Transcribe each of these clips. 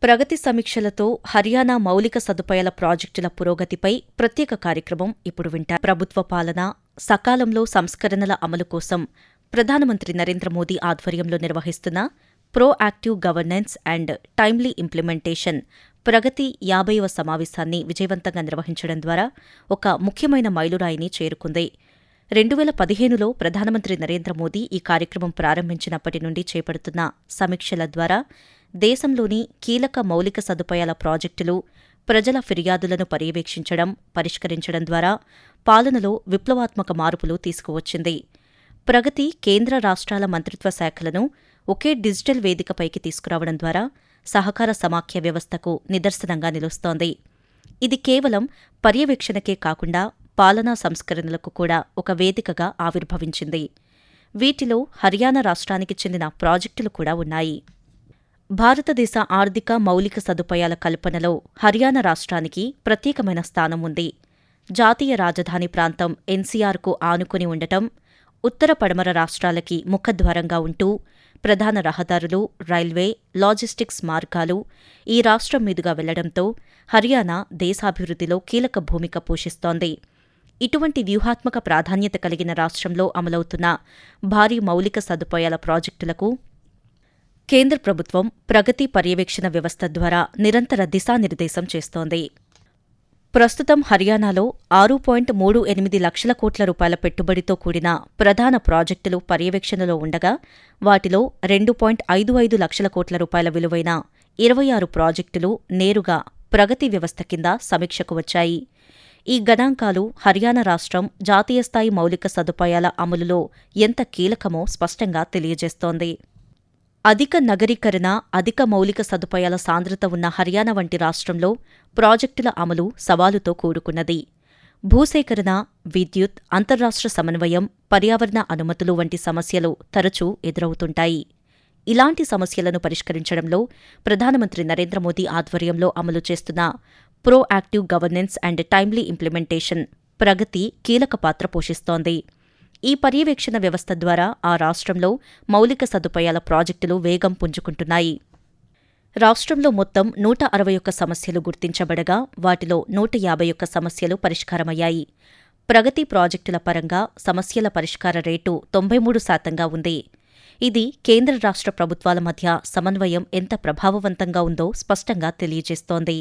ప్రగతి సమీక్షలతో హర్యానా మౌలిక సదుపాయాల ప్రాజెక్టుల పురోగతిపై ప్రత్యేక కార్యక్రమం ఇప్పుడు వింటారు. ప్రభుత్వ పాలన, సకాలంలో సంస్కరణల అమలు కోసం ప్రధానమంత్రి నరేంద్ర మోదీ ఆధ్వర్యంలో నిర్వహిస్తున్న proactive governance and timely implementation Pragati 50వ సమావేశాన్ని విజయవంతంగా నిర్వహించడం ద్వారా ఒక ముఖ్యమైన మైలురాయిని చేరుకుంది. 2015లో ప్రధానమంత్రి నరేంద్ర మోదీ ఈ కార్యక్రమం ప్రారంభించినప్పటి నుండి చేపడుతున్న సమీక్షల ద్వారా దేశంలోని కీలక మౌలిక సదుపాయాల ప్రాజెక్టులు, ప్రజల ఫిర్యాదులను పర్యవేక్షించడం, పరిష్కరించడం ద్వారా పాలనలో విప్లవాత్మక మార్పులు తీసుకువచ్చింది. ప్రగతి కేంద్ర రాష్ట్రాల మంత్రిత్వ శాఖలను ఒకే డిజిటల్ వేదికపైకి తీసుకురావడం ద్వారా సహకార సమాఖ్య వ్యవస్థకు నిదర్శనంగా నిలుస్తోంది. ఇది కేవలం పర్యవేక్షణకే కాకుండా పాలనా సంస్కరణలకు కూడా ఒక వేదికగా ఆవిర్భవించింది. వీటిలో హర్యానా రాష్ట్రానికి చెందిన ప్రాజెక్టులు కూడా ఉన్నాయి. భారతదేశ ఆర్థిక మౌలిక సదుపాయాల కల్పనలో హర్యానా రాష్ట్రానికి ప్రత్యేకమైన స్థానం ఉంది. జాతీయ రాజధాని ప్రాంతం ఎన్సీఆర్కు ఆనుకుని ఉండటం, ఉత్తర పడమర రాష్ట్రాలకి ముఖద్వారంగా ఉంటూ ప్రధాన రహదారులు, రైల్వే, లాజిస్టిక్స్ మార్గాలు ఈ రాష్ట్రం మీదుగా వెళ్లడంతో హర్యానా దేశాభివృద్ధిలో కీలక భూమిక పోషిస్తోంది. ఇటువంటి వ్యూహాత్మక ప్రాధాన్యత కలిగిన రాష్ట్రంలో అమలవుతున్న భారీ మౌలిక సదుపాయాల ప్రాజెక్టులకు కేంద్ర ప్రభుత్వం ప్రగతి పర్యవేక్షణ వ్యవస్థ ద్వారా నిరంతర దిశానిర్దేశం చేస్తోంది. ప్రస్తుతం హర్యానాలో 6.38 లక్షల కోట్ల రూపాయల పెట్టుబడితో కూడిన ప్రధాన ప్రాజెక్టులు పర్యవేక్షణలో ఉండగా, వాటిలో 2.55 లక్షల కోట్ల రూపాయల విలువైన 26 ప్రాజెక్టులు నేరుగా ప్రగతి వ్యవస్థ కింద సమీక్షకు వచ్చాయి. ఈ గణాంకాలు హర్యానా రాష్ట్రం జాతీయ స్థాయి మౌలిక సదుపాయాల అమలులో ఎంత కీలకమో స్పష్టంగా తెలియజేస్తోంది. అధిక నగరీకరణ, అధిక మౌలిక సదుపాయాల సాంద్రత ఉన్న హర్యానా వంటి రాష్ట్రంలో ప్రాజెక్టుల అమలు సవాలుతో కూడుకున్నది. భూసేకరణ, విద్యుత్, అంతర్రాష్ట్ర సమన్వయం, పర్యావరణ అనుమతులు వంటి సమస్యలు తరచూ ఎదురవుతుంటాయి. ఇలాంటి సమస్యలను పరిష్కరించడంలో ప్రధానమంత్రి నరేంద్ర మోదీ ఆధ్వర్యంలో అమలు చేస్తున్న proactive governance and timely implementation Pragati కీలక పాత్ర పోషిస్తోంది. ఈ పర్యవేక్షణ వ్యవస్థ ద్వారా ఆ రాష్ట్రంలో మౌలిక సదుపాయాల ప్రాజెక్టులు వేగం పుంజుకుంటున్నాయి. రాష్ట్రంలో మొత్తం 161 సమస్యలు గుర్తించబడగా, వాటిలో 151 సమస్యలు పరిష్కారమయ్యాయి. ప్రగతి ప్రాజెక్టుల పరంగా సమస్యల పరిష్కార రేటు 93%గా ఉంది. ఇది కేంద్ర రాష్ట్ర ప్రభుత్వాల మధ్య సమన్వయం ఎంత ప్రభావవంతంగా ఉందో స్పష్టంగా తెలియజేస్తోంది.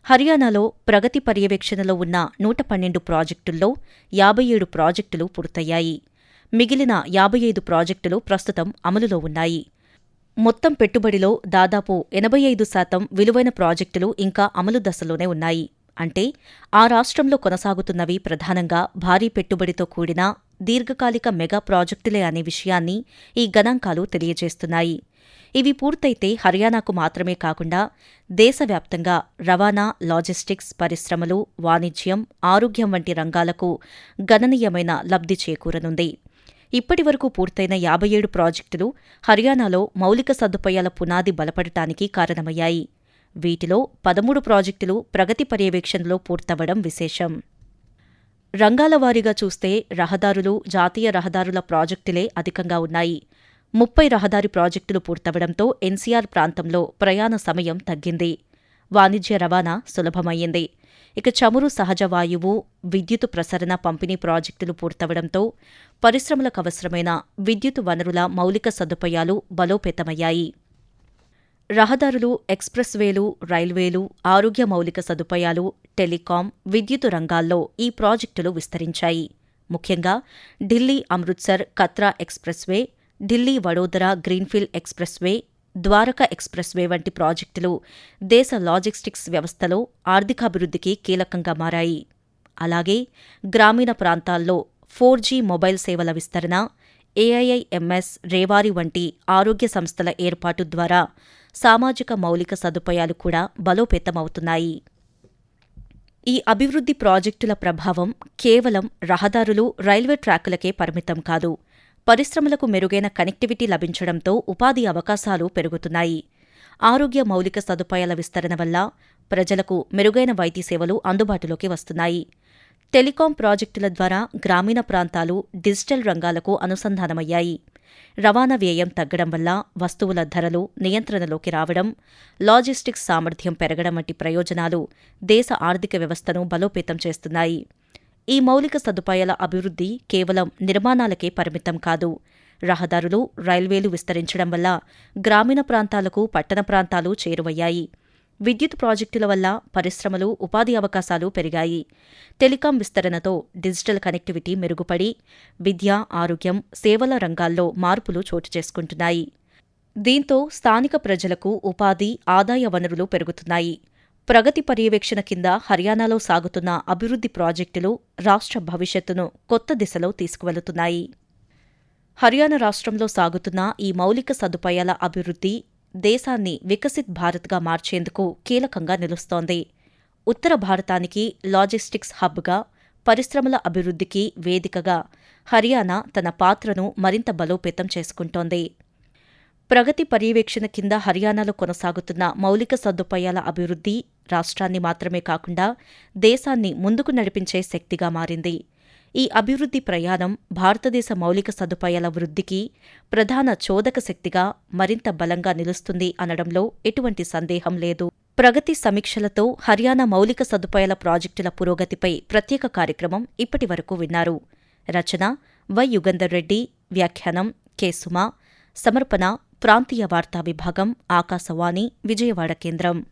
హర్యానాలో ప్రగతి పర్యవేక్షణలో ఉన్న 112 ప్రాజెక్టుల్లో 57 ప్రాజెక్టులు పూర్తయ్యాయి. మిగిలిన 55 ప్రాజెక్టులు ప్రస్తుతం అమలులో ఉన్నాయి. మొత్తం పెట్టుబడిలో దాదాపు 85% విలువైన ప్రాజెక్టులు ఇంకా అమలు దశలోనే ఉన్నాయి. అంటే ఆ రాష్ట్రంలో కొనసాగుతున్నవి ప్రధానంగా భారీ పెట్టుబడితో కూడిన దీర్ఘకాలిక మెగా ప్రాజెక్టులే అనే విషయాన్ని ఈ గణాంకాలు తెలియజేస్తున్నాయి. ఇవి పూర్తయితే హర్యానాకు మాత్రమే కాకుండా దేశవ్యాప్తంగా రవాణా, లాజిస్టిక్స్, పరిశ్రమలు, వాణిజ్యం, ఆరోగ్యం వంటి రంగాలకు గణనీయమైన లబ్ధి చేకూరనుంది. ఇప్పటివరకు పూర్తయిన 57 ప్రాజెక్టులు హర్యానాలో మౌలిక సదుపాయాల పునాది బలపడటానికి కారణమయ్యాయి. వీటిలో 13 ప్రాజెక్టులు ప్రగతి పర్యవేక్షణలో పూర్తవడం విశేషం. రంగాల వారీగా చూస్తే రహదారులు, జాతీయ రహదారుల ప్రాజెక్టులే అధికంగా ఉన్నాయి. 30 రహదారి ప్రాజెక్టులు పూర్తవడంతో ఎన్సీఆర్ ప్రాంతంలో ప్రయాణ సమయం తగ్గింది. వాణిజ్య రవాణా సులభమయ్యింది. ఇక చమురు, సహజ వాయువు, విద్యుత్ ప్రసరణ పంపిణీ ప్రాజెక్టులు పూర్తవడంతో పరిశ్రమలకు అవసరమైన విద్యుత్ వనరుల మౌలిక సదుపాయాలు బలోపేతమయ్యాయి. రహదారులు, ఎక్స్ప్రెస్వేలు, రైల్వేలు, ఆరోగ్య మౌలిక సదుపాయాలు, టెలికాం, విద్యుత్ రంగాల్లో ఈ ప్రాజెక్టులు విస్తరించాయి. ముఖ్యంగా Delhi Amritsar Katra expressway, Delhi Vadodara greenfield expressway, Dwarka expressway వంటి ప్రాజెక్టులు దేశ లాజిస్టిక్స్ వ్యవస్థలో ఆర్థికాభివృద్ధికి కీలకంగా మారాయి. అలాగే గ్రామీణ ప్రాంతాల్లో 4G మొబైల్ సేవల విస్తరణ, ఏఐఐఎంఎస్, రేవారి వంటి ఆరోగ్య సంస్థల ఏర్పాటు ద్వారా సామాజిక మౌలిక సదుపాయాలు కూడా బలోపేతమవుతున్నాయి. ఈ అభివృద్ధి ప్రాజెక్టుల ప్రభావం కేవలం రహదారులు, రైల్వే ట్రాకులకే పరిమితం కాదు. పరిశ్రమలకు మెరుగైన కనెక్టివిటీ లభించడంతో ఉపాధి అవకాశాలు పెరుగుతున్నాయి. ఆరోగ్య మౌలిక సదుపాయాల విస్తరణ వల్ల ప్రజలకు మెరుగైన వైద్య సేవలు అందుబాటులోకి వస్తున్నాయి. టెలికాం ప్రాజెక్టుల ద్వారా గ్రామీణ ప్రాంతాలు డిజిటల్ రంగాలకు అనుసంధానమయ్యాయి. రవాణా వ్యయం తగ్గడం వల్ల వస్తువుల ధరలు నియంత్రణలోకి రావడం, లాజిస్టిక్స్ సామర్థ్యం పెరగడం వంటి ప్రయోజనాలు దేశ ఆర్థిక వ్యవస్థను బలోపేతం చేస్తున్నాయి. ఈ మౌలిక సదుపాయాల అభివృద్ధి కేవలం నిర్మాణాలకే పరిమితం కాదు. రహదారులు, రైల్వేలు విస్తరించడం వల్ల గ్రామీణ ప్రాంతాలకు పట్టణ ప్రాంతాలు చేరువయ్యాయి. విద్యుత్ ప్రాజెక్టుల వల్ల పరిశ్రమలు, ఉపాధి అవకాశాలు పెరిగాయి. టెలికాం విస్తరణతో డిజిటల్ కనెక్టివిటీ మెరుగుపడి విద్య, ఆరోగ్యం, సేవల రంగాల్లో మార్పులు చోటు చేసుకుంటున్నాయి. దీంతో స్థానిక ప్రజలకు ఉపాధి, ఆదాయ వనరులు పెరుగుతున్నాయి. ప్రగతి పర్యవేక్షణ కింద హర్యానాలో సాగుతున్న అభివృద్ధి ప్రాజెక్టులు రాష్ట్ర భవిష్యత్తును కొత్త దిశలో తీసుకువెళుతున్నాయి. హర్యానా రాష్ట్రంలో సాగుతున్న ఈ మౌలిక సదుపాయాల అభివృద్ధి దేశాన్ని వికసిత్ భారత్గా మార్చేందుకు కీలకంగా నిలుస్తోంది. ఉత్తర భారతానికి లాజిస్టిక్స్ హబ్గా, పరిశ్రమల అభివృద్ధికి వేదికగా హర్యానా తన పాత్రను మరింత బలోపేతం చేసుకుంటోంది. ప్రగతి పర్యవేక్షణ కింద హర్యానాలో కొనసాగుతున్న మౌలిక సదుపాయాల అభివృద్ధి రాష్ట్రాన్ని మాత్రమే కాకుండా దేశాన్ని ముందుకు నడిపించే శక్తిగా మారింది. ఈ అభివృద్ధి ప్రయాణం భారతదేశ మౌలిక సదుపాయాల వృద్ధికి ప్రధాన చోదక శక్తిగా మరింత బలంగా నిలుస్తుంది అనడంలో ఎటువంటి సందేహం లేదు. ప్రగతి సమీక్షలతో హర్యానా మౌలిక సదుపాయాల ప్రాజెక్టుల పురోగతిపై ప్రత్యేక కార్యక్రమం ఇప్పటివరకు విన్నారు. రచన వై. యుగంధర్ రెడ్డి, వ్యాఖ్యానం కె. సుమ, సమర్పణ ప్రాంతీయ వార్తా విభాగం, ఆకాశవాణి, విజయవాడ కేంద్రం.